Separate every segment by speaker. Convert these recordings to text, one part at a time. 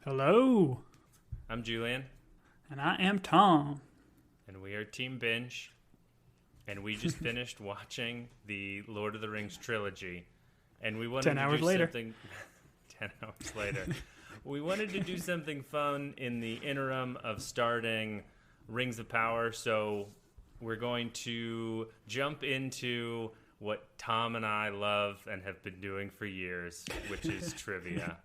Speaker 1: Hello,
Speaker 2: I'm Julian,
Speaker 1: and I am Tom.
Speaker 2: and we are Team Binge, and we just finished watching the Lord of the Rings trilogy, and we wanted
Speaker 1: 10
Speaker 2: to
Speaker 1: hours
Speaker 2: do
Speaker 1: later.
Speaker 2: something 10 hours later. We wanted to do something fun in the interim of starting Rings of Power, so we're going to jump into what Tom and I love and have been doing for years, which is trivia.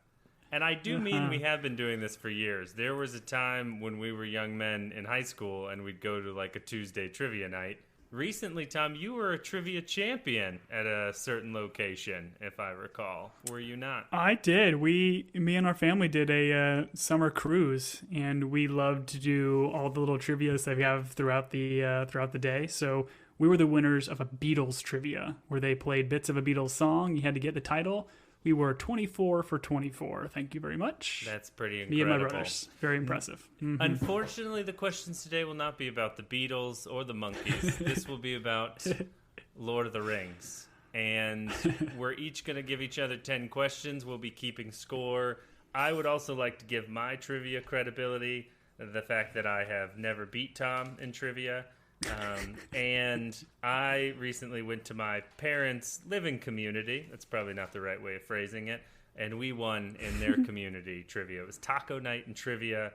Speaker 2: And I do mean we have been doing this for years. There was a time when we were young men in high school and we'd go to like a Tuesday trivia night. Recently, Tom, you were a trivia champion at a certain location, if I recall. Were you not?
Speaker 1: I did. Me and our family did a summer cruise, and we loved to do all the little trivias that we have throughout the day. So we were the winners of a Beatles trivia, where they played bits of a Beatles song. You had to get the title. We were 24 for 24. Thank you very much.
Speaker 2: That's pretty incredible.
Speaker 1: Me and my brothers. Very impressive. Mm-hmm.
Speaker 2: Unfortunately, the questions today will not be about the Beatles or the Monkees. This will be about Lord of the Rings. And we're each going to give each other 10 questions. We'll be keeping score. I would also like to give my trivia credibility, the fact that I have never beat Tom in trivia. And I recently went to my parents' living community. That's probably not the right way of phrasing it. And we won in their community trivia. It was taco night and trivia,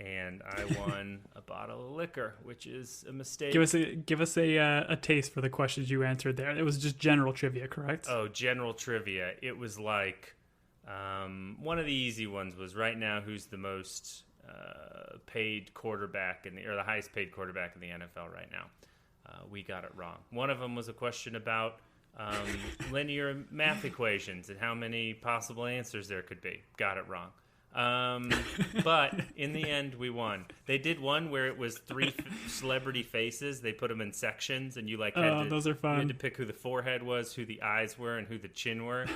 Speaker 2: and I won a bottle of liquor, which is a mistake.
Speaker 1: Give us a taste for the questions you answered there. It was just general trivia, correct?
Speaker 2: Oh, general trivia. It was like one of the easy ones was right now who's the most paid quarterback or the highest paid quarterback in the NFL right now. We got it wrong. One of them was a question about linear math equations and how many possible answers there could be. Got it wrong. But in the end, we won. They did one where it was three celebrity faces. They put them in sections, and you
Speaker 1: those are fun.
Speaker 2: You had to pick who the forehead was, who the eyes were, and who the chin were.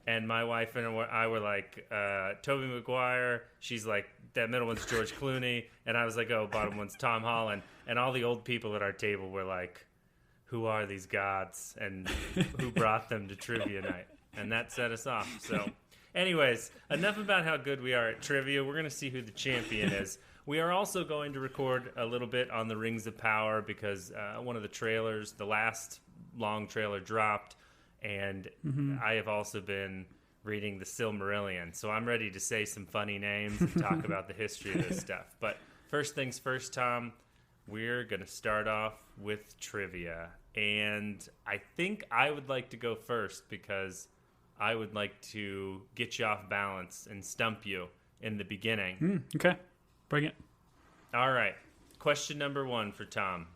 Speaker 2: And my wife and I were like, Tobey Maguire. She's like, that middle one's George Clooney. And I was like, oh, bottom one's Tom Holland. And all the old people at our table were like, who are these gods? And who brought them to trivia night? And that set us off. So anyways, enough about how good we are at trivia. We're going to see who the champion is. We are also going to record a little bit on the Rings of Power because one of the trailers, the last long trailer dropped, and I have also been reading the Silmarillion. So I'm ready to say some funny names and talk about the history of this stuff. But first things first, Tom, we're going to start off with trivia. And I think I would like to go first because I would like to get you off balance and stump you in the beginning.
Speaker 1: Okay, bring it.
Speaker 2: All right. Question number 1 for Tom.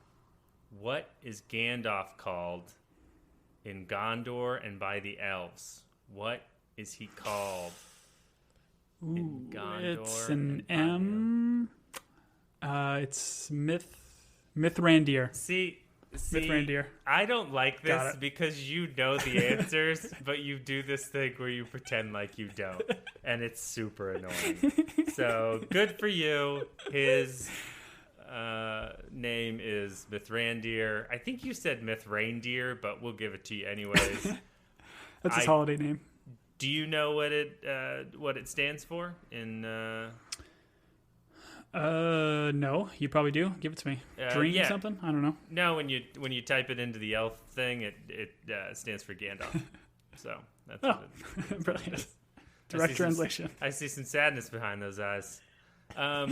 Speaker 2: What is Gandalf called in Gondor and by the elves? What is he called in Gondor?
Speaker 1: It's an M. It's Mithrandir.
Speaker 2: See,
Speaker 1: Mithrandir.
Speaker 2: I don't like this because you know the answers, but you do this thing where you pretend like you don't, and it's super annoying. So good for you. His name is Mithrandir. I think you said Mithrandir, but we'll give it to you anyways.
Speaker 1: That's his holiday name.
Speaker 2: Do you know what it stands for in?
Speaker 1: No, you probably do. Give it to me. Dream something? I don't know.
Speaker 2: No, when you type it into the elf thing, it stands for Gandalf. So that's what it,
Speaker 1: brilliant. Direct translation.
Speaker 2: I see some sadness behind those eyes. All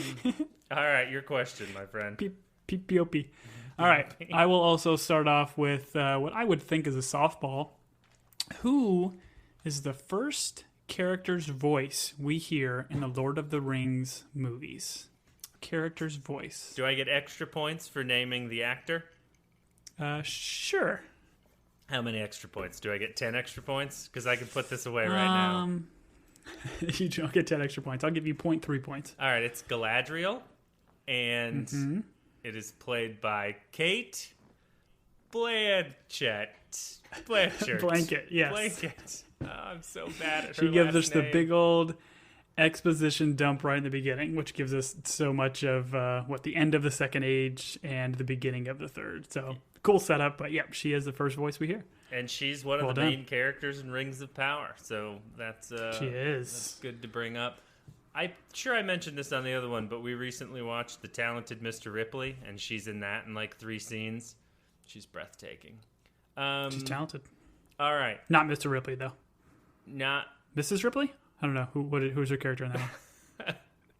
Speaker 2: right, your question, my friend.
Speaker 1: P-P-O-P. All right, I will also start off with what I would think is a softball. Who is the first character's voice we hear in the Lord of the Rings movies? Character's voice.
Speaker 2: Do I get extra points for naming the actor?
Speaker 1: Sure.
Speaker 2: How many extra points? Do I get 10 extra points? Because I can put this away right now.
Speaker 1: You don't get 10 extra points. I'll give you 0.3 points.
Speaker 2: All right, it's Galadriel, and it is played by Kate Blanchett.
Speaker 1: Blanket, yes.
Speaker 2: Blanket. Oh, I'm so bad at her
Speaker 1: She gives us
Speaker 2: name.
Speaker 1: the big old exposition dump right in the beginning, which gives us so much of the end of the Second Age and the beginning of the Third. So cool setup, but yep, she is the first voice we hear.
Speaker 2: And she's one of the main characters in Rings of Power, so that's
Speaker 1: she is.
Speaker 2: That's good to bring up. I'm sure I mentioned this on the other one, but we recently watched The Talented Mr. Ripley, and she's in that in like 3 scenes. She's breathtaking.
Speaker 1: She's talented.
Speaker 2: All right.
Speaker 1: Not Mr. Ripley, though.
Speaker 2: Not
Speaker 1: Mrs. Ripley? I don't know. Who's her character in that one?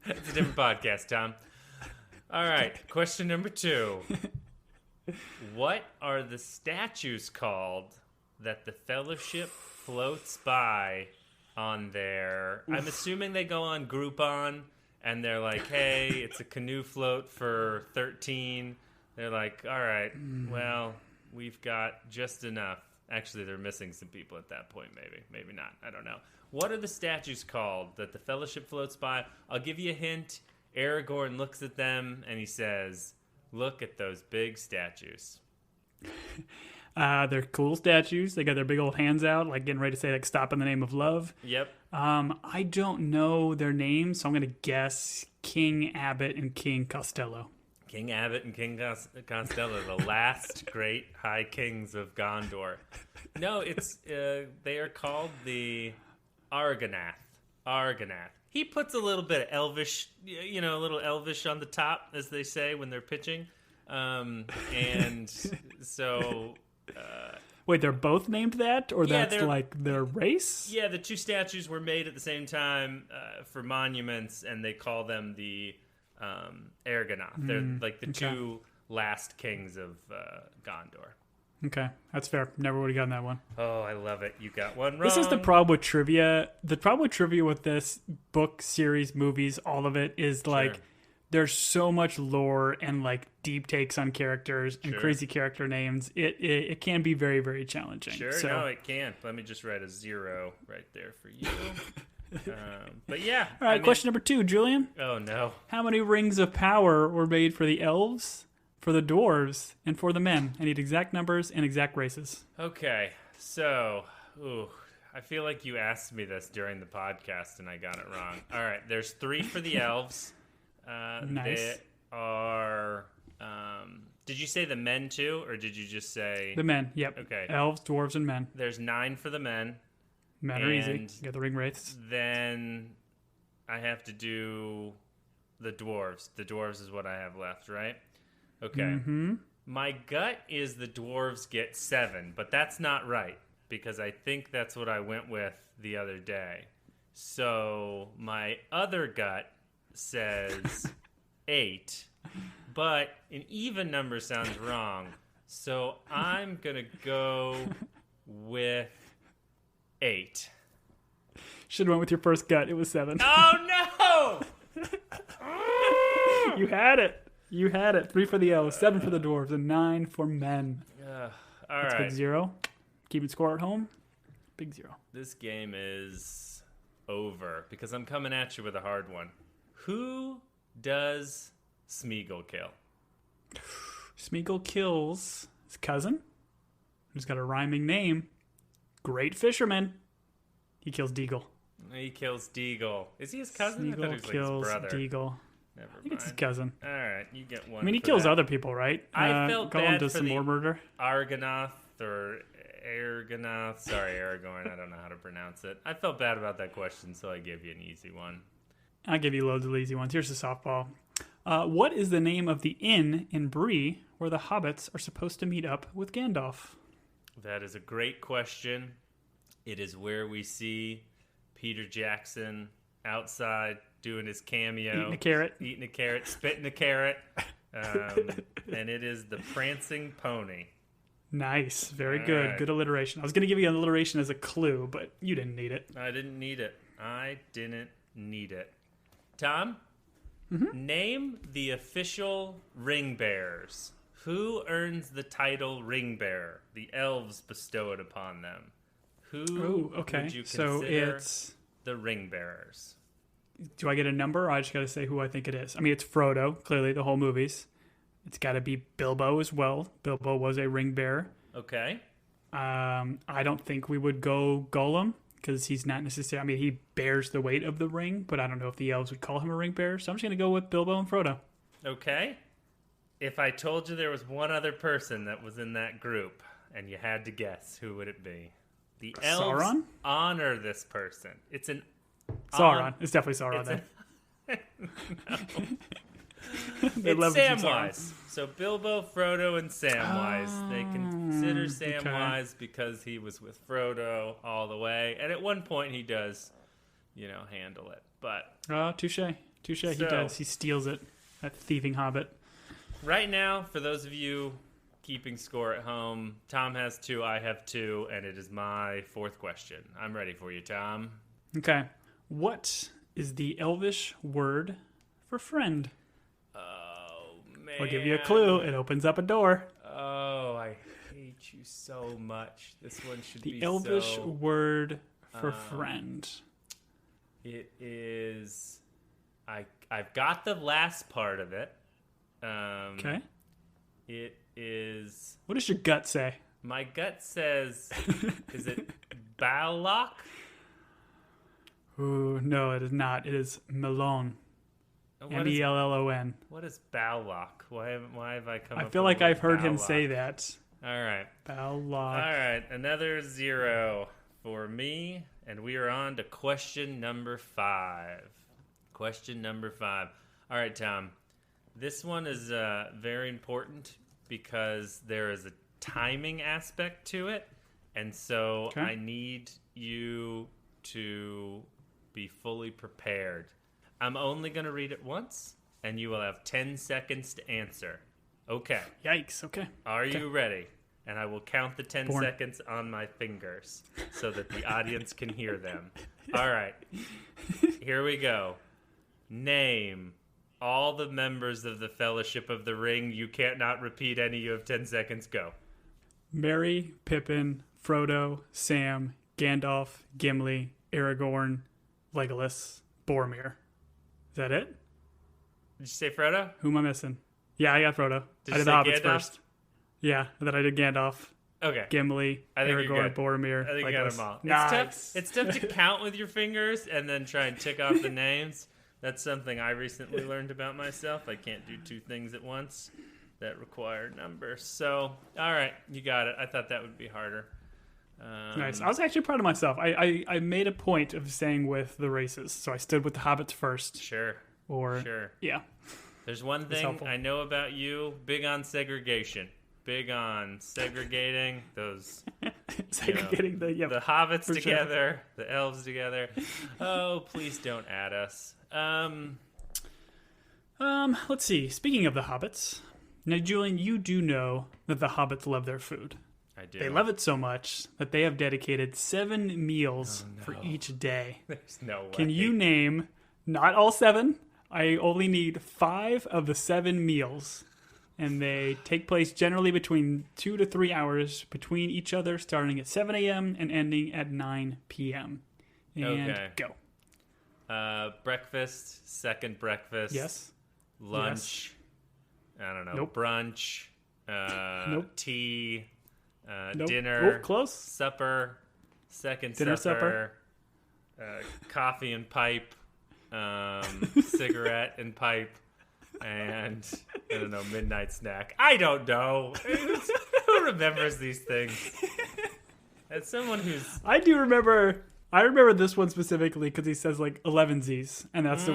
Speaker 2: It's a different podcast, Tom. All right. Question number 2. What are the statues called that the Fellowship floats by on their... I'm assuming they go on Groupon, and they're like, hey, it's a canoe float for 13. They're like, all right, well, we've got just enough. Actually, they're missing some people at that point, maybe. Maybe not. I don't know. What are the statues called that the Fellowship floats by? I'll give you a hint. Aragorn looks at them, and he says, look at those big statues.
Speaker 1: They're cool statues. They got their big old hands out, like getting ready to say, like, stop in the name of love.
Speaker 2: Yep.
Speaker 1: I don't know their names, so I'm going to guess King Abbott and King Costello.
Speaker 2: King Abbott and King Costello, the last great high kings of Gondor. No, it's they are called the Argonath. Argonath. He puts a little bit of elvish, a little elvish on the top, as they say when they're pitching. And so...
Speaker 1: Wait, they're both named that? Or
Speaker 2: Yeah,
Speaker 1: that's like their race?
Speaker 2: Yeah, the 2 statues were made at the same time for monuments, and they call them the Argonath. They're like the 2 last kings of Gondor.
Speaker 1: Okay, that's fair. Never would have gotten that one.
Speaker 2: Oh, I love it. You got one wrong.
Speaker 1: This is the problem with trivia. The problem with trivia with this book, series, movies, all of it is like there's so much lore and like deep takes on characters and crazy character names. It can be very, very challenging.
Speaker 2: Sure, no, it can. Let me just write a 0 right there for you. But yeah.
Speaker 1: All right, question number 2, Julian.
Speaker 2: Oh, no.
Speaker 1: How many rings of power were made for the elves, for the dwarves, and for the men? I need exact numbers and exact races. Okay,
Speaker 2: so, I feel like you asked me this during the podcast and I got it wrong. All right, there's 3 for the elves.
Speaker 1: Nice.
Speaker 2: They are... did you say the men too, or did you just say...
Speaker 1: The men, yep.
Speaker 2: Okay.
Speaker 1: Elves, dwarves, and men.
Speaker 2: There's 9 for the men.
Speaker 1: Men are easy. You got the ring wraiths.
Speaker 2: Then I have to do the dwarves. The dwarves is what I have left, right? Okay.
Speaker 1: Mm-hmm.
Speaker 2: My gut is the dwarves get 7, but that's not right because I think that's what I went with the other day. So my other gut says 8, but an even number sounds wrong. So I'm going to go with 8.
Speaker 1: Should have went with your first gut. It was 7.
Speaker 2: Oh, no!
Speaker 1: You had it. You had it. 3 for the elves, 7 for the dwarves, and 9 for men.
Speaker 2: All
Speaker 1: That's
Speaker 2: right.
Speaker 1: big 0. Keeping score at home. Big 0.
Speaker 2: This game is over because I'm coming at you with a hard one. Who does Smeagol kill?
Speaker 1: Smeagol kills his cousin, who's got a rhyming name. Great fisherman. He kills Deagle.
Speaker 2: He kills Deagle. Is he his cousin? I thought he
Speaker 1: Smeagol
Speaker 2: was like
Speaker 1: kills
Speaker 2: his brother.
Speaker 1: Deagle.
Speaker 2: Never
Speaker 1: I think it's his
Speaker 2: mind.
Speaker 1: cousin.
Speaker 2: All right, you get one.
Speaker 1: I mean, he
Speaker 2: for
Speaker 1: kills
Speaker 2: that.
Speaker 1: other people, right?
Speaker 2: I felt
Speaker 1: Gollum
Speaker 2: bad
Speaker 1: does
Speaker 2: for
Speaker 1: some
Speaker 2: the
Speaker 1: more murder.
Speaker 2: Argonath or Argonath. Sorry, Aragorn. I don't know how to pronounce it. I felt bad about that question, so I gave you an easy one.
Speaker 1: I'll give you loads of easy ones. Here's the softball. What is the name of the inn in Bree where the hobbits are supposed to meet up with Gandalf?
Speaker 2: That is a great question. It is where we see Peter Jackson outside doing his cameo.
Speaker 1: Eating a carrot.
Speaker 2: Eating a carrot, spitting a carrot. And it is the Prancing Pony.
Speaker 1: Nice. Very
Speaker 2: All
Speaker 1: good.
Speaker 2: right.
Speaker 1: Good alliteration. I was going to give you an alliteration as a clue, but you didn't need it.
Speaker 2: I didn't need it. Tom, name the official ring bearers. Who earns the title ring bearer? The elves bestow it upon them. Who
Speaker 1: okay.
Speaker 2: would you
Speaker 1: So
Speaker 2: consider
Speaker 1: it's...
Speaker 2: the ring bearers?
Speaker 1: Do I get a number, or I just got to say who I think it is? I mean, it's Frodo, clearly, the whole movies. It's got to be Bilbo as well. Bilbo was a ring bearer.
Speaker 2: Okay.
Speaker 1: I don't think we would go Gollum, because he's not necessarily... I mean, he bears the weight of the ring, but I don't know if the elves would call him a ring bearer. So I'm just going to go with Bilbo and Frodo.
Speaker 2: Okay. If I told you there was one other person that was in that group, and you had to guess, who would it be? The elves
Speaker 1: Sauron?
Speaker 2: honor this person. It's an...
Speaker 1: Sauron. It's definitely Sauron, then. They
Speaker 2: It's
Speaker 1: love it from
Speaker 2: Samwise. So Bilbo, Frodo, and Samwise. They consider Samwise
Speaker 1: okay.
Speaker 2: because he was with Frodo all the way. And at one point he does, handle it. But
Speaker 1: Oh, touche. Touche. He
Speaker 2: So-
Speaker 1: does. He steals it. That thieving hobbit.
Speaker 2: right now, for those of you keeping score at home, Tom has 2, I have 2, and it is my 4th question. I'm ready for you, Tom.
Speaker 1: Okay. What is the Elvish word for friend?
Speaker 2: Oh, man.
Speaker 1: I'll give you a clue. It opens up a door.
Speaker 2: Oh, I hate you so much. This one should
Speaker 1: The
Speaker 2: be
Speaker 1: Elvish
Speaker 2: so...
Speaker 1: word for friend.
Speaker 2: It is... I've got the last part of it.
Speaker 1: Okay.
Speaker 2: It is...
Speaker 1: What does your gut say?
Speaker 2: My gut says... is it Balak?
Speaker 1: Ooh, no, it is not. It is Melon.
Speaker 2: What is,
Speaker 1: Mellon.
Speaker 2: what is Balak? Why have I come
Speaker 1: I
Speaker 2: up
Speaker 1: feel
Speaker 2: with
Speaker 1: like
Speaker 2: the word
Speaker 1: I've heard him
Speaker 2: Balak?
Speaker 1: say that.
Speaker 2: All right. All
Speaker 1: Balak.
Speaker 2: right. Another 0 for me. And we are on to question number 5. Question number 5. All right, Tom. This one is very important because there is a timing aspect to it. And so
Speaker 1: Okay.
Speaker 2: I need you to be fully prepared. I'm only going to read it once, and you will have 10 seconds to answer. Okay.
Speaker 1: Yikes. Okay.
Speaker 2: Are you ready? And I will count the 10
Speaker 1: Born.
Speaker 2: seconds on my fingers so that the audience can hear them. All right. Here we go. Name all the members of the Fellowship of the Ring. You can't not repeat any. You have 10 seconds. Go.
Speaker 1: Merry, Pippin, Frodo, Sam, Gandalf, Gimli, Aragorn, Legolas, Boromir. Is that it?
Speaker 2: Did you say Frodo?
Speaker 1: Who am I missing? Yeah, I got Frodo.
Speaker 2: Did
Speaker 1: I
Speaker 2: you
Speaker 1: did the
Speaker 2: say
Speaker 1: Hobbits
Speaker 2: Gandalf?
Speaker 1: first. Yeah, and then I did Gandalf,
Speaker 2: Okay.
Speaker 1: Gimli,
Speaker 2: I think you're
Speaker 1: Aragorn,
Speaker 2: good.
Speaker 1: Boromir,
Speaker 2: I think you got them all.
Speaker 1: Nice.
Speaker 2: It's tough to count with your fingers and then try and tick off the names. That's something I recently learned about myself. I can't do 2 things at once that require numbers. So, all right, you got it. I thought that would be harder.
Speaker 1: Nice. I was actually proud of myself. I made a point of staying with the races, so I stood with the Hobbits first.
Speaker 2: Sure.
Speaker 1: Or
Speaker 2: Sure.
Speaker 1: yeah,
Speaker 2: There's one thing
Speaker 1: helpful.
Speaker 2: I know about you. Big on segregation. Big on segregating those
Speaker 1: segregating the
Speaker 2: the hobbits
Speaker 1: for sure.
Speaker 2: together, the elves together. Oh, please don't add us.
Speaker 1: Let's see. Speaking of the Hobbits, now Julian, you do know that the Hobbits love their food.
Speaker 2: I do.
Speaker 1: They love it so much that they have dedicated 7 meals for each day.
Speaker 2: There's no way.
Speaker 1: Can you name, not all 7, I only need 5 of the 7 meals. And they take place generally between 2 to 3 hours between each other, starting at 7 a.m. and ending at 9 p.m. And
Speaker 2: Okay.
Speaker 1: go.
Speaker 2: Breakfast, second breakfast.
Speaker 1: Yes.
Speaker 2: Lunch. I don't know.
Speaker 1: Nope.
Speaker 2: Brunch.
Speaker 1: Nope.
Speaker 2: Tea.
Speaker 1: Nope.
Speaker 2: Dinner.
Speaker 1: Oh, close.
Speaker 2: Supper. Second
Speaker 1: Dinner,
Speaker 2: supper. Coffee and pipe. Cigarette and pipe. And I don't know, midnight snack. I don't know. Who remembers these things? As someone who's
Speaker 1: I do remember. I remember this one specifically because he says like 11sies, and that's the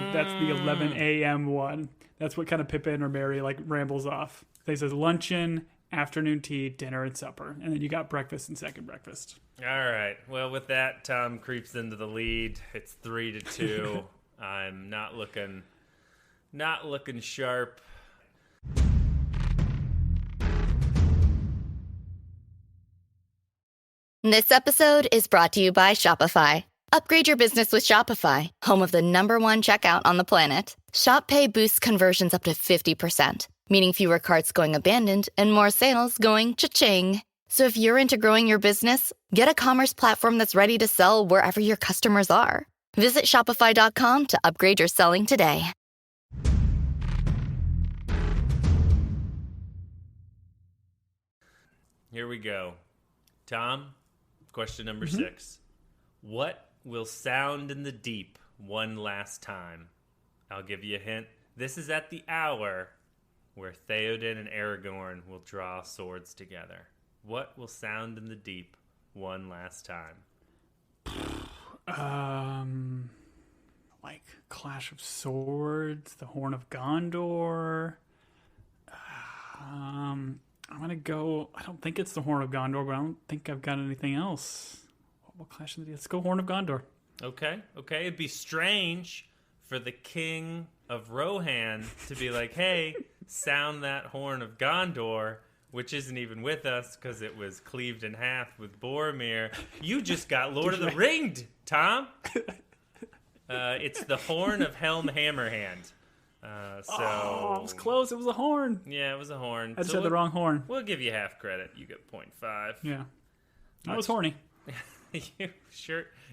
Speaker 1: 11 a.m. one. That's what kind of Pippin or Merry like rambles off. He says luncheon, afternoon tea, dinner, and supper, and then you got breakfast and second breakfast.
Speaker 2: all right. Well, with that, Tom creeps into the lead. It's 3-2. I'm not looking sharp.
Speaker 3: This episode is brought to you by Shopify. Upgrade your business with Shopify, home of the #1 checkout on the planet. Shop Pay boosts conversions up to 50%, meaning fewer carts going abandoned and more sales going cha-ching. So if you're into growing your business, get a commerce platform that's ready to sell wherever your customers are. Visit shopify.com to upgrade your selling today.
Speaker 2: Here we go. Tom, question number 6. What will sound in the deep one last time? I'll give you a hint. This is at the hour where Theoden and Aragorn will draw swords together. What will sound in the deep one last time?
Speaker 1: Like Clash of Swords, the Horn of Gondor. I'm gonna go. I don't think it's the Horn of Gondor, but I don't think I've got anything else. What will clash? Let's go Horn of Gondor.
Speaker 2: Okay. It'd be strange for the king of Rohan to be like, "Hey, sound that Horn of Gondor," which isn't even with us because it was cleaved in half with Boromir. You just got Lord of the Ringed, Tom. It's the Horn of Helm Hammerhand. It
Speaker 1: was close. It was a horn.
Speaker 2: Yeah, it was a horn.
Speaker 1: I just had the wrong horn.
Speaker 2: We'll give you half credit. You get 0.5.
Speaker 1: Yeah. I was horny.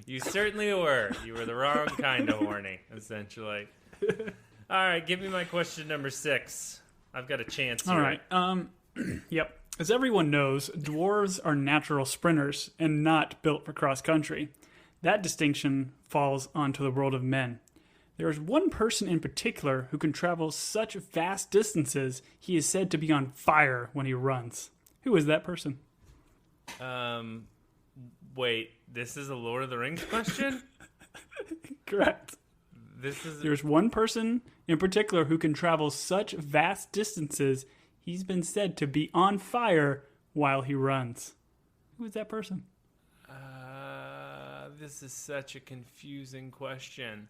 Speaker 2: You certainly were. You were the wrong kind of horny, essentially. All right, give me my question number 6. I've got a chance here.
Speaker 1: All right. Yep. As everyone knows, dwarves are natural sprinters and not built for cross country. That distinction falls onto the world of men. There is one person in particular who can travel such vast distances he is said to be on fire when he runs. Who is that person?
Speaker 2: Wait, this is a Lord of the Rings question?
Speaker 1: Correct. There's one person in particular who can travel such vast distances he's been said to be on fire while he runs. Who is that person?
Speaker 2: This is such a confusing question.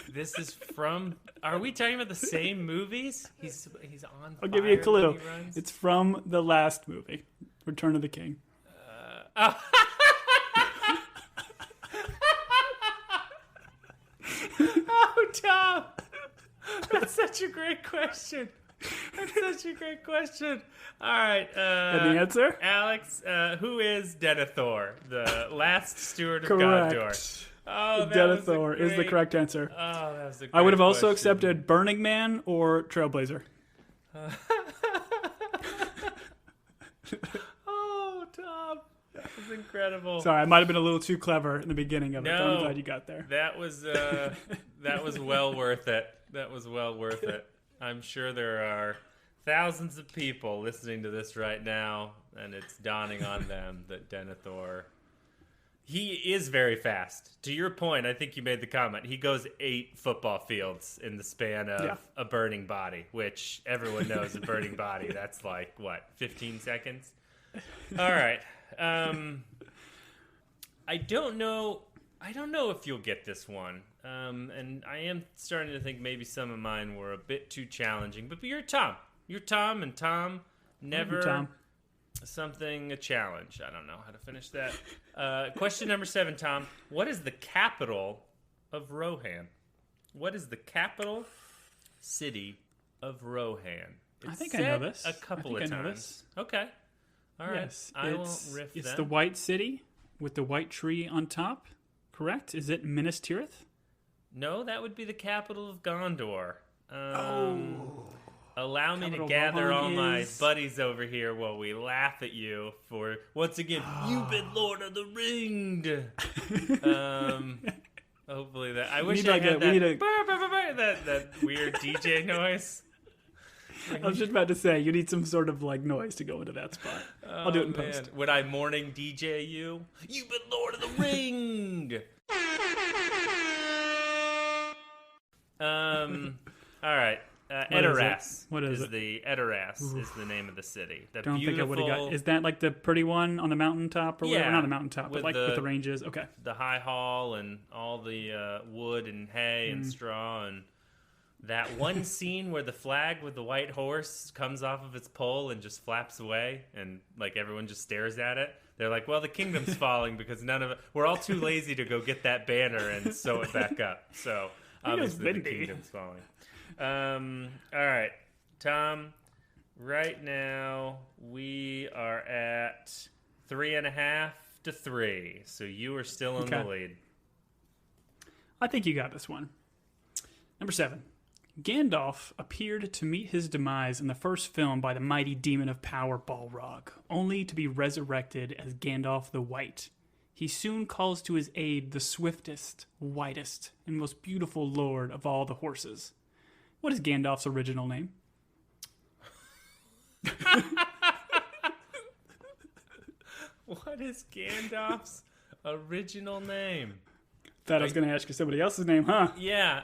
Speaker 2: This is from... Are we talking about the same movies? He's on fire.
Speaker 1: I'll give you a clue.
Speaker 2: When he runs?
Speaker 1: It's from the last movie, Return of the King.
Speaker 2: Oh, Tom! That's such a great question. All right.
Speaker 1: And the answer?
Speaker 2: Alex, who is Denethor, the last steward of
Speaker 1: Correct.
Speaker 2: Gondor? Oh,
Speaker 1: Denethor is the correct answer.
Speaker 2: Oh, that was a great
Speaker 1: I would have also
Speaker 2: question.
Speaker 1: accepted Burning Man or Trailblazer.
Speaker 2: Oh, Tom. That was incredible.
Speaker 1: Sorry, I might have been a little too clever in the beginning of it, but I'm glad you got there.
Speaker 2: That was well worth it. That was well worth it. I'm sure there are thousands of people listening to this right now, and it's dawning on them that Denethor, he is very fast. To your point, I think you made the comment. He goes 8 football fields in the span of a burning body, which everyone knows a burning body. That's like, 15 seconds? All right. I don't know if you'll get this one. And I am starting to think maybe some of mine were a bit too challenging. But you're Tom. You're Tom, and Tom never a challenge. I don't know how to finish that. Question number 7, Tom. What is the capital of Rohan? What is the capital city of Rohan?
Speaker 1: I think I know this.
Speaker 2: A couple of times. Okay. All right.
Speaker 1: Yes,
Speaker 2: I won't riff
Speaker 1: It's the White City with the white tree on top. Correct? Is it Minas Tirith?
Speaker 2: No, that would be the capital of Gondor. Allow me to gather
Speaker 1: Rohan
Speaker 2: all my buddies over here while we laugh at you for, once again, you've been Lord of the Ringed. Hopefully that... I wish I had that weird DJ noise.
Speaker 1: I was just about to say, you need some sort of noise to go into that spot. I'll do it in post.
Speaker 2: Would I morning DJ you? You've been Lord of the Ringed. All right. Edoras.
Speaker 1: What is it?
Speaker 2: Edoras is the name of the city.
Speaker 1: Don't think I would have got. Is that like the pretty one on the mountaintop or whatever? Not the mountaintop, but with the ranges. Okay.
Speaker 2: The high hall and all the wood and hay and straw, and that one scene where the flag with the white horse comes off of its pole and just flaps away, and everyone just stares at it. They're like, well, the kingdom's falling because we're all too lazy to go get that banner and sew it back up. So obviously the kingdom's falling. All right, Tom, right now we are at 3.5 to 3. So you are still in the lead.
Speaker 1: I think you got this one. Number 7. Gandalf appeared to meet his demise in the first film by the mighty demon of power Balrog, only to be resurrected as Gandalf the White. He soon calls to his aid the swiftest, whitest, and most beautiful lord of all the horses. What is Gandalf's original name?
Speaker 2: What is Gandalf's original name?
Speaker 1: Thought I was going to ask you somebody else's name, huh?
Speaker 2: Yeah.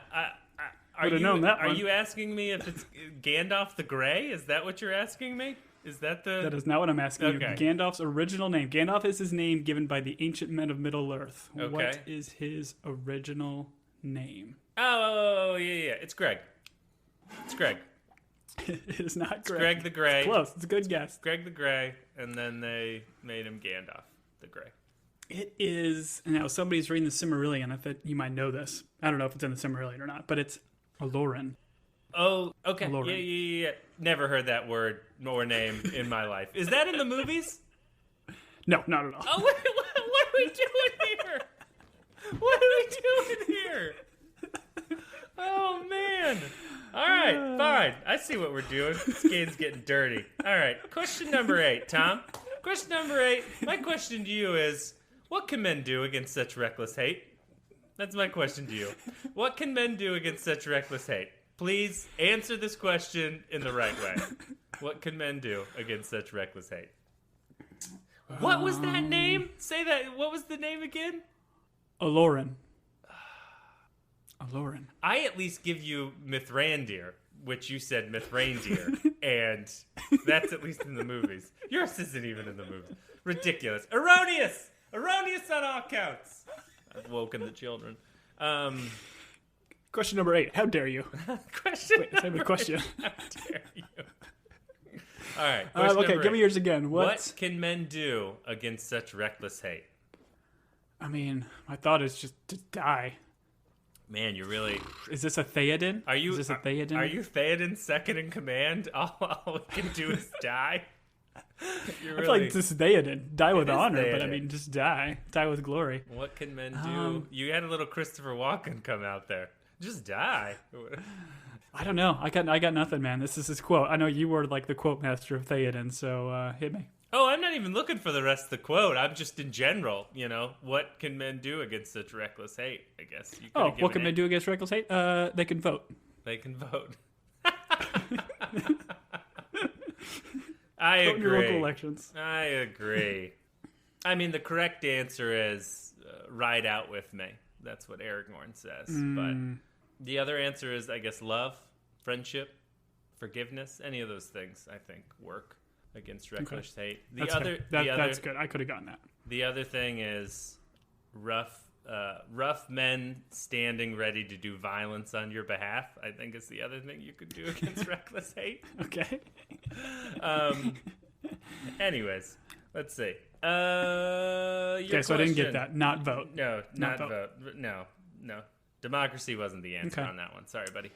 Speaker 1: Would've known that
Speaker 2: Are
Speaker 1: one.
Speaker 2: you asking me if it's Gandalf the Grey? Is that what you're asking me? Is that the...
Speaker 1: That is not what I'm asking
Speaker 2: Okay.
Speaker 1: you. Gandalf's original name. Gandalf is his name given by the ancient men of Middle-earth.
Speaker 2: Okay.
Speaker 1: What is his original name?
Speaker 2: Oh, yeah. It's Greg. It's Greg.
Speaker 1: It is not Greg.
Speaker 2: Greg the Grey.
Speaker 1: It's close. It's a good guess.
Speaker 2: Greg the Grey, and then they made him Gandalf the Grey.
Speaker 1: It is... Now, somebody's reading the Silmarillion. I thought you might know this. I don't know if it's in the Silmarillion or not, but it's Aloran.
Speaker 2: Oh, okay.
Speaker 1: Aloran.
Speaker 2: Yeah. Never heard that word or name in my life. Is that in the movies?
Speaker 1: No, not at all.
Speaker 2: Oh, what are we doing here? What are we doing here? Oh, man. All right, fine. I see what we're doing. This game's getting dirty. All right, question number 8, Tom. Question number 8. My question to you is, what can men do against such reckless hate? That's my question to you. What can men do against such reckless hate? Please answer this question in the right way. What can men do against such reckless hate? What was that name? Say that. What was the name again?
Speaker 1: Aloran. Aloran.
Speaker 2: I at least give you Mithrandir, which you said Mithrandir, and that's at least in the movies. Yours isn't even in the movies. Ridiculous. Erroneous! Erroneous on all counts. I've woken the children.
Speaker 1: Question number 8. How dare you?
Speaker 2: Question
Speaker 1: Wait, save a question.
Speaker 2: How dare you? All right.
Speaker 1: Okay, give me yours again.
Speaker 2: What can men do against such reckless hate?
Speaker 1: I mean, my thought is just to die.
Speaker 2: Man, you really...
Speaker 1: Is this a Theoden?
Speaker 2: Are you?
Speaker 1: Is this a Theoden?
Speaker 2: Are you Theoden's second in command? All we can do is die. You're
Speaker 1: I feel like this is Theoden. Die with
Speaker 2: is
Speaker 1: honor, but I
Speaker 2: Theoden.
Speaker 1: mean, just die. Die with glory.
Speaker 2: What can men do? You had a little Christopher Walken come out there. Just die.
Speaker 1: I don't know. I got nothing, man. This is his quote. I know you were like the quote master of Theoden, so hit me.
Speaker 2: Oh, I'm not even looking for the rest of the quote. I'm just in general, what can men do against such reckless hate? I guess. You
Speaker 1: Oh, what can men do against reckless hate? They can vote.
Speaker 2: They can vote. I
Speaker 1: Vote in your local
Speaker 2: agree.
Speaker 1: elections.
Speaker 2: I agree. I mean, the correct answer is ride out with me. That's what Aragorn says. But the other answer is, I guess, love, friendship, forgiveness. Any of those things, I think, work against reckless hate.
Speaker 1: That's good. I could have gotten that.
Speaker 2: The other thing is rough men standing ready to do violence on your behalf. I think is the other thing you could do against reckless hate.
Speaker 1: Okay.
Speaker 2: Anyways, let's see.
Speaker 1: Okay, so I didn't get that. Not vote.
Speaker 2: No,
Speaker 1: Not
Speaker 2: not
Speaker 1: vote.
Speaker 2: vote. No. Democracy wasn't the answer
Speaker 1: Okay.
Speaker 2: on that one. Sorry, buddy.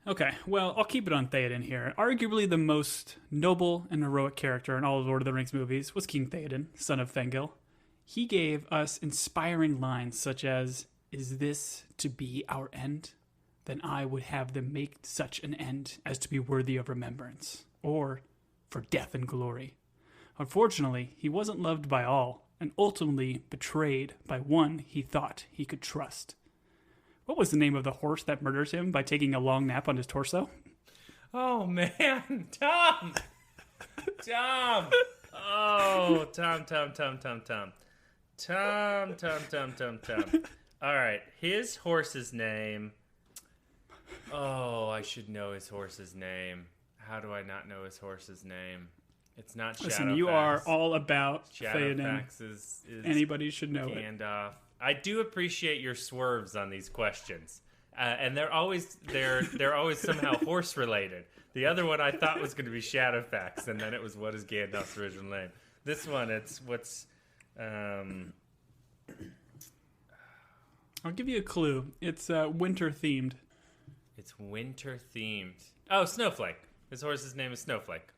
Speaker 1: Okay, well, I'll keep it on Theoden here. Arguably the most noble and heroic character in all of Lord of the Rings movies was King Theoden, son of Thengel. He gave us inspiring lines such as, "Is this to be our end? Then I would have them make such an end as to be worthy of remembrance." Or, "For death and glory." Unfortunately, he wasn't loved by all, and ultimately betrayed by one he thought he could trust. What was the name of the horse that murders him by taking a long nap on his torso?
Speaker 2: Oh man, Tom. Oh, Tom. All right, his horse's name. Oh, I should know his horse's name. How do I not know his horse's name? It's not Shadowfax.
Speaker 1: Listen, you are all about Theoden.
Speaker 2: Shadowfax is
Speaker 1: Anybody should know it.
Speaker 2: Gandalf. I do appreciate your swerves on these questions, and they're always somehow horse related. The other one I thought was going to be Shadowfax, and then it was what is Gandalf's original name. This one, it's what's.
Speaker 1: I'll give you a clue. It's winter themed.
Speaker 2: It's winter themed. Oh, Snowflake. His horse's name is Snowflake.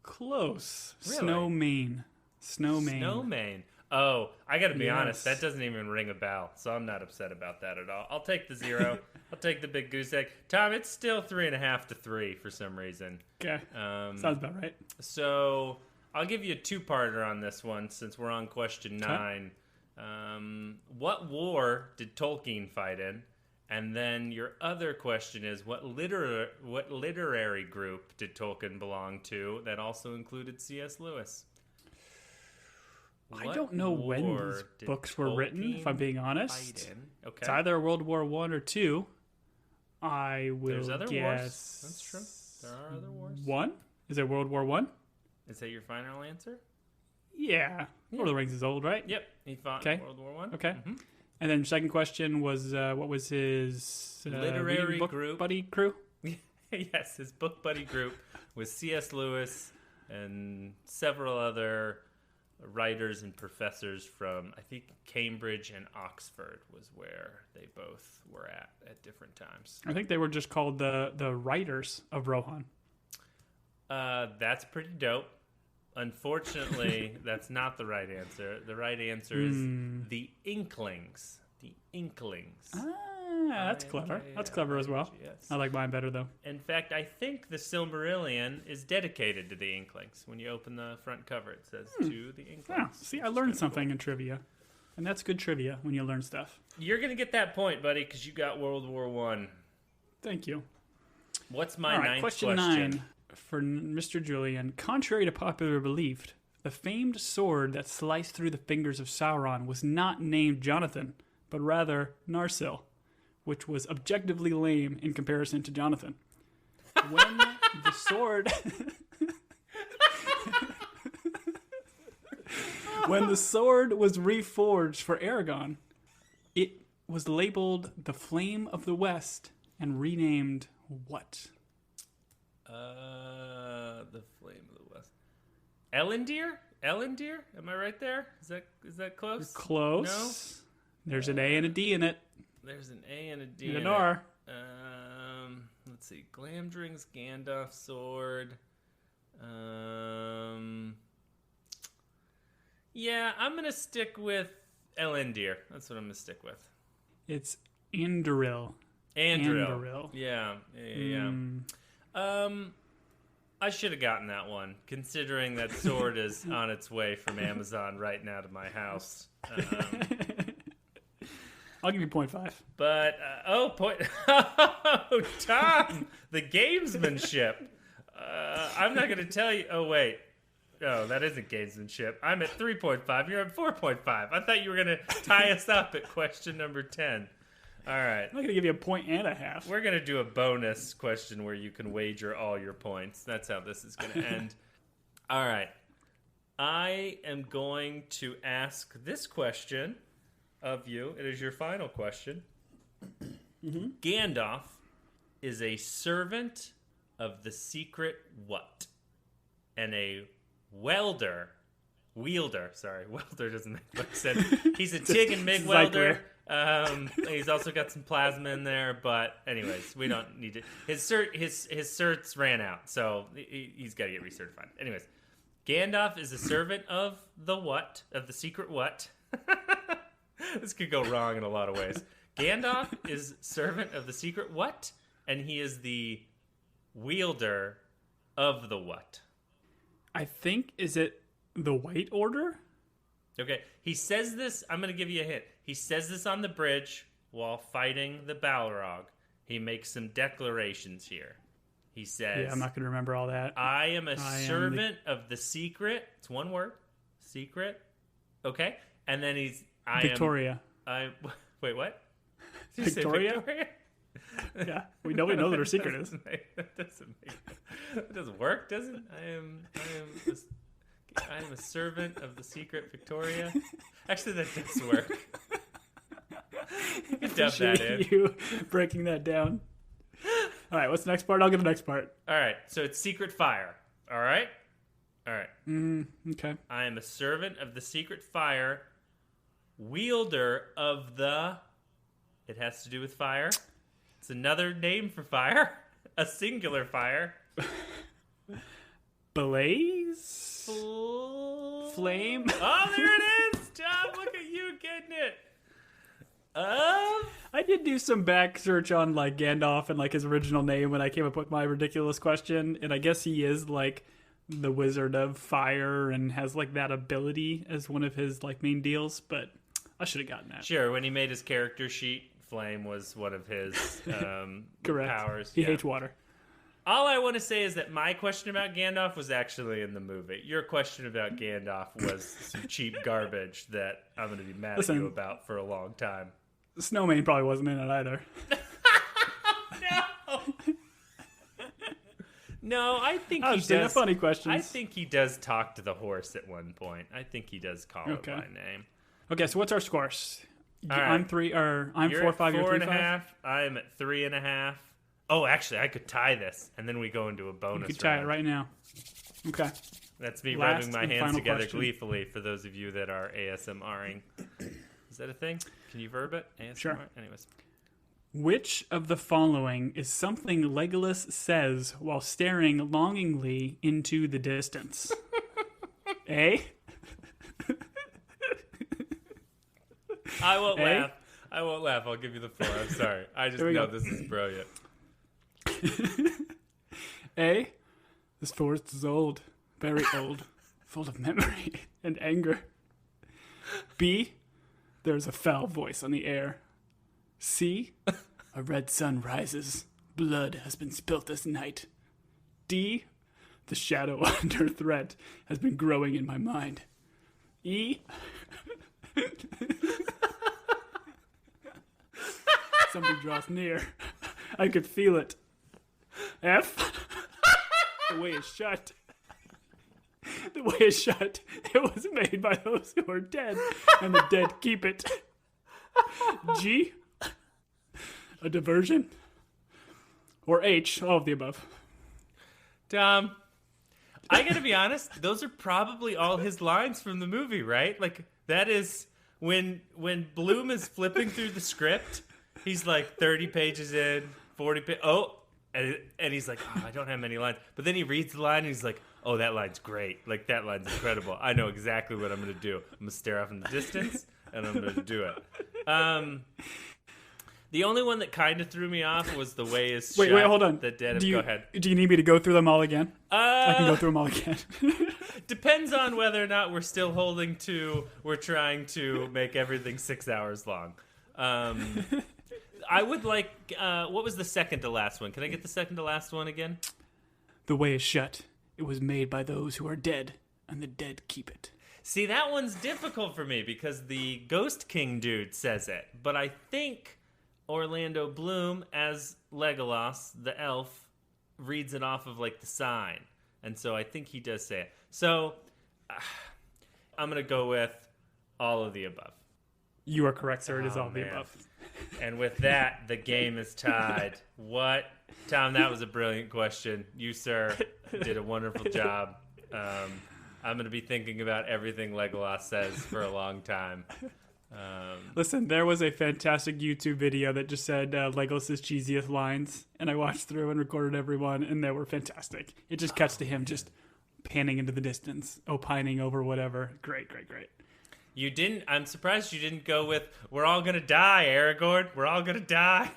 Speaker 1: Close.
Speaker 2: Really?
Speaker 1: Snowmane.
Speaker 2: Snowmane. Oh, I got to be honest.
Speaker 1: Yes.
Speaker 2: That doesn't even ring a bell, so I'm not upset about that at all. I'll take the 0. I'll take the big goose egg. Tom, it's still 3.5 to 3 for some reason.
Speaker 1: Okay. Sounds about right.
Speaker 2: So I'll give you a two-parter on this one since we're on question 9. What war did Tolkien fight in? And then your other question is, what literary group did Tolkien belong to that also included C.S. Lewis?
Speaker 1: I don't know when these books were written, if I'm being honest.
Speaker 2: Okay.
Speaker 1: It's either World War One or two. I will
Speaker 2: There's other
Speaker 1: guess.
Speaker 2: wars. That's true. There are other wars.
Speaker 1: One? Is it World War One?
Speaker 2: Is that your final answer?
Speaker 1: Yeah. Lord of the Rings is old, right?
Speaker 2: Yep. He fought
Speaker 1: Okay.
Speaker 2: in World War One.
Speaker 1: Okay. And then second question was, what was his
Speaker 2: Literary
Speaker 1: reading book
Speaker 2: group.
Speaker 1: buddy crew?
Speaker 2: Yes, his book buddy group was C.S. Lewis and several other writers and professors from, I think, Cambridge and Oxford was where they both were at different times.
Speaker 1: I think they were just called the writers of Rohan.
Speaker 2: That's pretty dope. Unfortunately, that's not the right answer. The right answer is the Inklings. The Inklings.
Speaker 1: That's clever. That's clever as well.
Speaker 2: Yes.
Speaker 1: I like mine better, though.
Speaker 2: In fact, I think the Silmarillion is dedicated to the Inklings. When you open the front cover, it says to the Inklings.
Speaker 1: Yeah, see, I learned something in trivia. And that's good trivia when you learn stuff.
Speaker 2: You're going to get that point, buddy, because you got World War One.
Speaker 1: Thank you.
Speaker 2: What's my
Speaker 1: All right,
Speaker 2: ninth
Speaker 1: question 9 for Mr. Julian. Contrary to popular belief, the famed sword that sliced through the fingers of Sauron was not named Jonathan, but rather Narsil, which was objectively lame in comparison to Jonathan. When the sword... When the sword was reforged for Aragorn, it was labeled the Flame of the West and renamed what?
Speaker 2: The Flame of the West. Elendil? Elendil? Am I right there? Is that close?
Speaker 1: Close. No. There's an A and a D in it.
Speaker 2: There's an A and a D
Speaker 1: And
Speaker 2: in
Speaker 1: an R.
Speaker 2: it. Let's see. Glamdring's Gandalf sword. Yeah, I'm going to stick with Elendil. That's what I'm going to stick with.
Speaker 1: It's Anduril.
Speaker 2: Anduril. Yeah. I should have gotten that one, considering that sword is on its way from Amazon right now to my house.
Speaker 1: I'll give you 0.5.
Speaker 2: But, Tom, the gamesmanship. I'm not going to tell you. Oh, wait. Oh, that isn't gamesmanship. I'm at 3.5. You're at 4.5. I thought you were going to tie us up at question number 10. All right.
Speaker 1: I'm going to give you 1.5 points.
Speaker 2: We're going to do a bonus question where you can wager all your points. That's how this is going to end. All right. I am going to ask this question of you. It is your final question. Gandalf is a servant of the secret what? And a welder doesn't make much sense. He's a TIG and MIG welder. He's also got some plasma in there, but anyways, we don't need it. His certs ran out, so he's got to get recertified. Anyways, Gandalf is a servant of the what? Of the secret what? This could go wrong in a lot of ways. Gandalf is servant of the secret what? And he is the wielder of the what?
Speaker 1: I think, is it the White Order?
Speaker 2: Okay, he says this, I'm going to give you a hint. He says this on the bridge while fighting the Balrog. He makes some declarations here. He says...
Speaker 1: Yeah, I'm not going to remember all that.
Speaker 2: I am a servant of the secret... It's one word. Secret. Okay? And then
Speaker 1: Victoria.
Speaker 2: Wait, what? Did
Speaker 1: Victoria?
Speaker 2: you say Victoria?
Speaker 1: Yeah, we know what her secret is.
Speaker 2: That doesn't work, does it? I am a servant of the secret Victoria. Actually, that does work. You can dub that in.
Speaker 1: You breaking that down. All right, what's the next part? I'll get the next part.
Speaker 2: All right, so it's secret fire. All right?
Speaker 1: Okay.
Speaker 2: I am a servant of the secret fire, wielder of the... It has to do with fire. It's another name for fire. A singular fire.
Speaker 1: Blaze? Flame?
Speaker 2: Oh, there it is! Tom, look at you getting it.
Speaker 1: I did do some back search on like Gandalf and like his original name when I came up with my ridiculous question, and I guess he is like the Wizard of Fire and has like that ability as one of his like main deals, but I should have gotten that.
Speaker 2: Sure, when he made his character sheet, flame was one of his
Speaker 1: Correct.
Speaker 2: powers.
Speaker 1: He hates water.
Speaker 2: All I want to say is that my question about Gandalf was actually in the movie. Your question about Gandalf was some cheap garbage that I'm going to be mad at you about for a long time.
Speaker 1: Snowman probably wasn't in it either.
Speaker 2: No, I think
Speaker 1: I
Speaker 2: he
Speaker 1: was thinking
Speaker 2: does.
Speaker 1: of funny questions.
Speaker 2: I think he does talk to the horse at one point. I think he does call it by name.
Speaker 1: Okay, so what's our scores?
Speaker 2: All right.
Speaker 1: I'm 3, or I'm
Speaker 2: You're
Speaker 1: 4,
Speaker 2: at
Speaker 1: 5, you're 3, 5.
Speaker 2: 4.5. I'm at 3.5. Oh, actually, I could tie this, and then we go into a bonus.
Speaker 1: You could tie it
Speaker 2: round.
Speaker 1: right now. Okay.
Speaker 2: That's me
Speaker 1: Last
Speaker 2: rubbing my
Speaker 1: and
Speaker 2: hands
Speaker 1: final
Speaker 2: together
Speaker 1: question.
Speaker 2: gleefully for those of you that are ASMRing. Is that a thing? Can you verb it? ASMR?
Speaker 1: Sure.
Speaker 2: Anyways.
Speaker 1: Which of the following is something Legolas says while staring longingly into the distance? A.
Speaker 2: I won't
Speaker 1: A?
Speaker 2: laugh. I won't laugh. I'll give you the floor. I'm sorry. I just
Speaker 1: Here we
Speaker 2: know
Speaker 1: go.
Speaker 2: this is brilliant.
Speaker 1: A. This forest is old, very old, full of memory and anger. B. There's a foul voice on the air. C. A red sun rises. Blood has been spilt this night. D. The shadow under threat has been growing in my mind. E. Something draws near. I could feel it. F. The way is shut. The way is shut. It was made by those who are dead, and the dead keep it. G. A diversion. Or H. All of the above.
Speaker 2: Tom, I gotta be honest, those are probably all his lines from the movie, right? Like, that is when Bloom is flipping through the script, he's like 30 pages in, 40 pages. Oh, and he's like, oh, I don't have many lines. But then he reads the line and he's like, oh, that line's great. Like, that line's incredible. I know exactly what I'm gonna do. I'm gonna stare off in the distance and I'm gonna do it. The only one that kind of threw me off was the way is
Speaker 1: Wait,
Speaker 2: shut.
Speaker 1: hold on.
Speaker 2: The dead.
Speaker 1: Do you,
Speaker 2: Go ahead.
Speaker 1: Do you need me to go through them all again? I can go through them all again.
Speaker 2: Depends on whether or not we're still holding to. We're trying to make everything 6 hours long. I would like. What was the second to last one? Can I get the second to last one again?
Speaker 1: The way is shut. It was made by those who are dead, and the dead keep it.
Speaker 2: See, that one's difficult for me because the Ghost King dude says it, but I think Orlando Bloom as Legolas, the elf, reads it off of like the sign. And so I think he does say it. So I'm going to go with all of the above.
Speaker 1: You are correct, sir. It is
Speaker 2: Oh,
Speaker 1: all of the
Speaker 2: man.
Speaker 1: above.
Speaker 2: And with that, the game is tied. What? Tom, that was a brilliant question. You, sir, did a wonderful job. I'm going to be thinking about everything Legolas says for a long time.
Speaker 1: Listen, there was a fantastic YouTube video that just said Legolas's cheesiest lines, and I watched through and recorded every one, and they were fantastic. It just cuts to him just panning into the distance, opining over whatever. Great.
Speaker 2: You didn't. I'm surprised you didn't go with "We're all gonna die, Aragorn. We're all gonna die."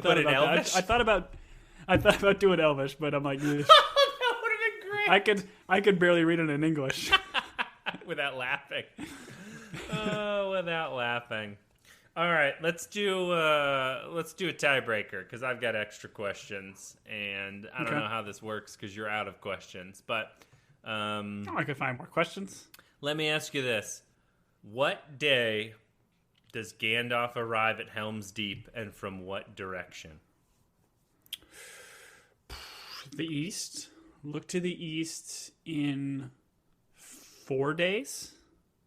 Speaker 2: But in Elvish,
Speaker 1: I thought about doing Elvish, but I'm like,
Speaker 2: that would have been great.
Speaker 1: I could barely read it in English.
Speaker 2: Without laughing. Oh, without laughing. All right, let's do a tiebreaker because I've got extra questions, and I don't know how this works because you're out of questions. But
Speaker 1: I could find more questions.
Speaker 2: let me ask you this: what day does Gandalf arrive at Helm's Deep, and from what direction?
Speaker 1: The east. Look to the east in 4 days.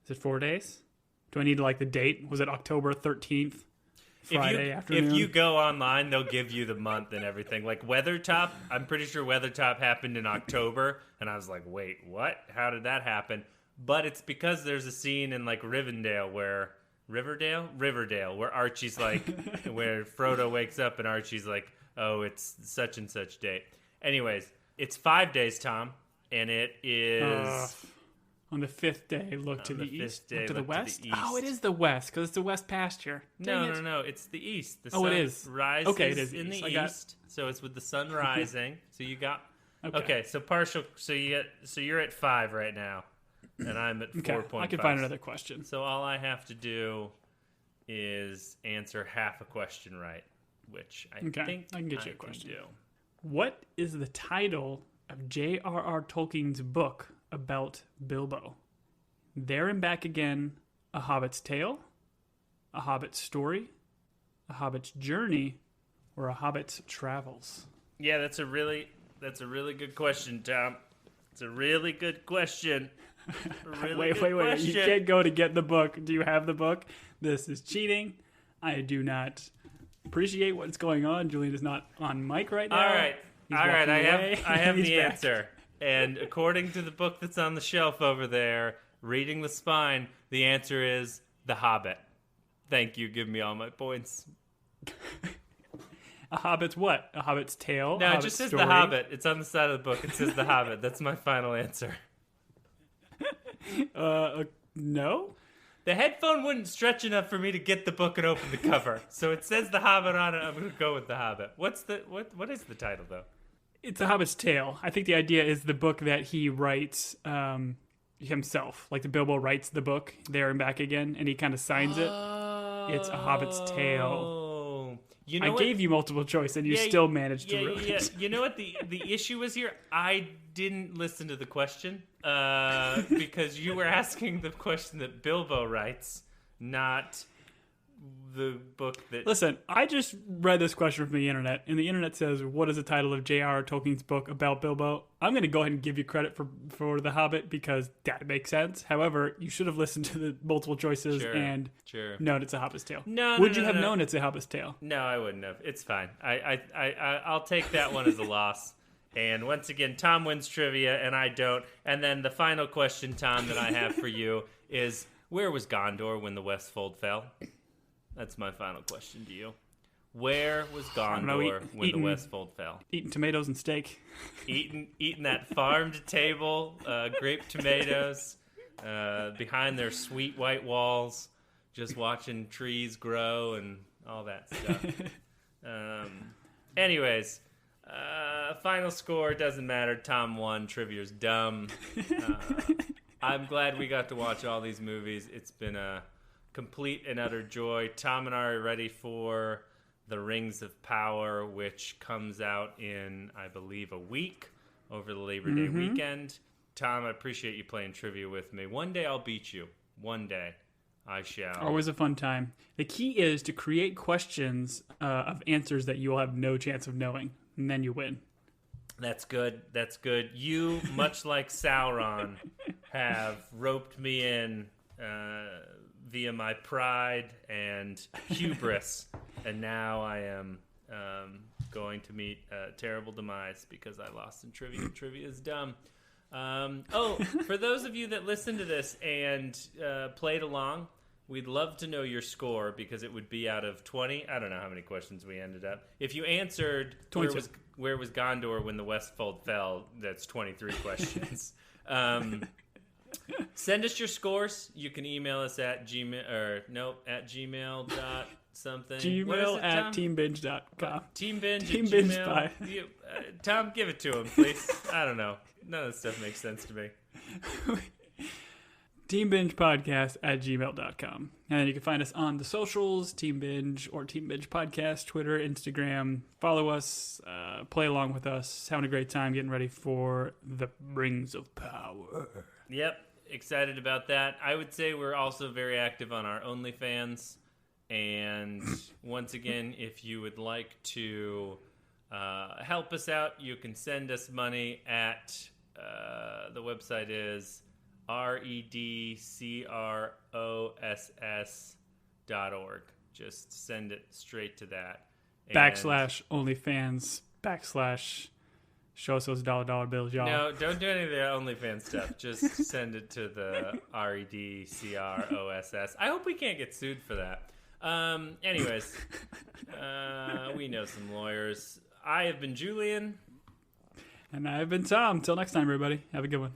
Speaker 1: Is it 4 days? Do I need like the date? Was it October 13th? Friday afternoon?
Speaker 2: If you go online, they'll give you the month and everything. Like Weathertop, I'm pretty sure Weathertop happened in October, and I was like, wait, what? How did that happen? But it's because there's a scene in like Rivendell where Riverdale, where Archie's like, where Frodo wakes up and Archie's like, oh, it's such and such date. Anyways, it's 5 days, Tom, and it is
Speaker 1: on the 5th day, look to the east. Look to the west?
Speaker 2: to the east.
Speaker 1: Oh, it is the west because it's the west pasture.
Speaker 2: No, it's the east. The
Speaker 1: Oh,
Speaker 2: sun
Speaker 1: it is.
Speaker 2: rises
Speaker 1: Okay, it is
Speaker 2: in
Speaker 1: east.
Speaker 2: the
Speaker 1: I got-
Speaker 2: east, so it's with the sun rising. So you got
Speaker 1: Okay.
Speaker 2: So partial. So you're at 5 right now, and I'm at 4.5.
Speaker 1: I can find another question.
Speaker 2: So all I have to do is answer half a question right, which I think
Speaker 1: I can get you a question.
Speaker 2: do.
Speaker 1: What is the title of J.R.R. Tolkien's book about Bilbo? There and Back Again, A Hobbit's Tale, a hobbit's story, a hobbit's journey, or a hobbit's travels?
Speaker 2: Yeah, that's a really good question, Tom. It's a really good question.
Speaker 1: Wait. You can't go to get the book. Do you have the book? This is cheating. I do not appreciate what's going on. Julian is not on mic right now.
Speaker 2: All right.
Speaker 1: He's
Speaker 2: I
Speaker 1: away.
Speaker 2: have
Speaker 1: He's
Speaker 2: the
Speaker 1: back.
Speaker 2: answer. And according to the book that's on the shelf over there, Reading the Spine, the answer is The Hobbit. Thank you. Give me all my points.
Speaker 1: A hobbit's what? A hobbit's tale?
Speaker 2: No, it just says
Speaker 1: story?
Speaker 2: The Hobbit. It's on the side of the book. It says The Hobbit. That's my final answer.
Speaker 1: No?
Speaker 2: The headphone wouldn't stretch enough for me to get the book and open the cover. So it says The Hobbit on it. I'm going to go with The Hobbit. What is the title, though?
Speaker 1: It's a hobbit's tale. I think the idea is the book that he writes himself. Like the Bilbo writes the book there and back again, and he kind of signs it. It's a hobbit's tale.
Speaker 2: You know
Speaker 1: I
Speaker 2: what?
Speaker 1: gave you multiple choice, and you still managed to ruin it.
Speaker 2: You know what the issue was here? I didn't listen to the question because you were asking the question that Bilbo writes, not the book that...
Speaker 1: Listen, I just read this question from the internet, and the internet says, what is the title of J.R.R. Tolkien's book about Bilbo? I'm going to go ahead and give you credit for The Hobbit because that makes sense. However, you should have listened to the multiple choices and known it's a Hobbit's tale. Would you have known it's a Hobbit's tale?
Speaker 2: No, I wouldn't have. It's fine. I'll take that one as a loss. And once again, Tom wins trivia, and I don't. And then the final question, Tom, that I have for you is, where was Gondor when the Westfold fell? That's my final question to you. Where was Gondor when the Westfold fell?
Speaker 1: Eating tomatoes and steak.
Speaker 2: Eating that farm-to-table grape tomatoes behind their sweet white walls, just watching trees grow and all that stuff. Anyways, final score doesn't matter. Tom won. Trivia's dumb. I'm glad we got to watch all these movies. It's been a complete and utter joy. Tom and I are ready for The Rings of Power, which comes out in, I believe, a week over the Labor Day weekend. Tom, I appreciate you playing trivia with me. One day I'll beat you. One day I shall.
Speaker 1: Always a fun time. The key is to create questions of answers that you will have no chance of knowing, and then you win.
Speaker 2: That's good. That's good. You, much like Sauron, have roped me in via my pride and hubris, and now I am going to meet a terrible demise because I lost in trivia. Trivia is dumb. For those of you that listened to this and played along, we'd love to know your score because it would be out of 20. I don't know how many questions we ended up. If you answered where was Gondor when the Westfold fell, that's 23 questions. Send us your scores. You can email us at gmail dot something.
Speaker 1: Gmail at teambinge.com.
Speaker 2: Teambinge
Speaker 1: Team
Speaker 2: at
Speaker 1: Binge
Speaker 2: Gmail.
Speaker 1: Pie.
Speaker 2: Tom, give it to him, please. I don't know. None of this stuff makes sense to me.
Speaker 1: teambingepodcast at gmail.com. And then you can find us on the socials, Team Binge or Team Binge Podcast, Twitter, Instagram. Follow us, play along with us, having a great time getting ready for the Rings of Power.
Speaker 2: Yep, excited about that. I would say we're also very active on our OnlyFans. And once again, if you would like to help us out, you can send us money at the website is redcross.org. Just send it straight to that.
Speaker 1: And /OnlyFans / show us those dollar bills, y'all.
Speaker 2: No, don't do any of the OnlyFans stuff. Just send it to the redcross. I hope we can't get sued for that. Anyways, we know some lawyers. I have been Julian.
Speaker 1: And I've been Tom. Till next time, everybody. Have a good one.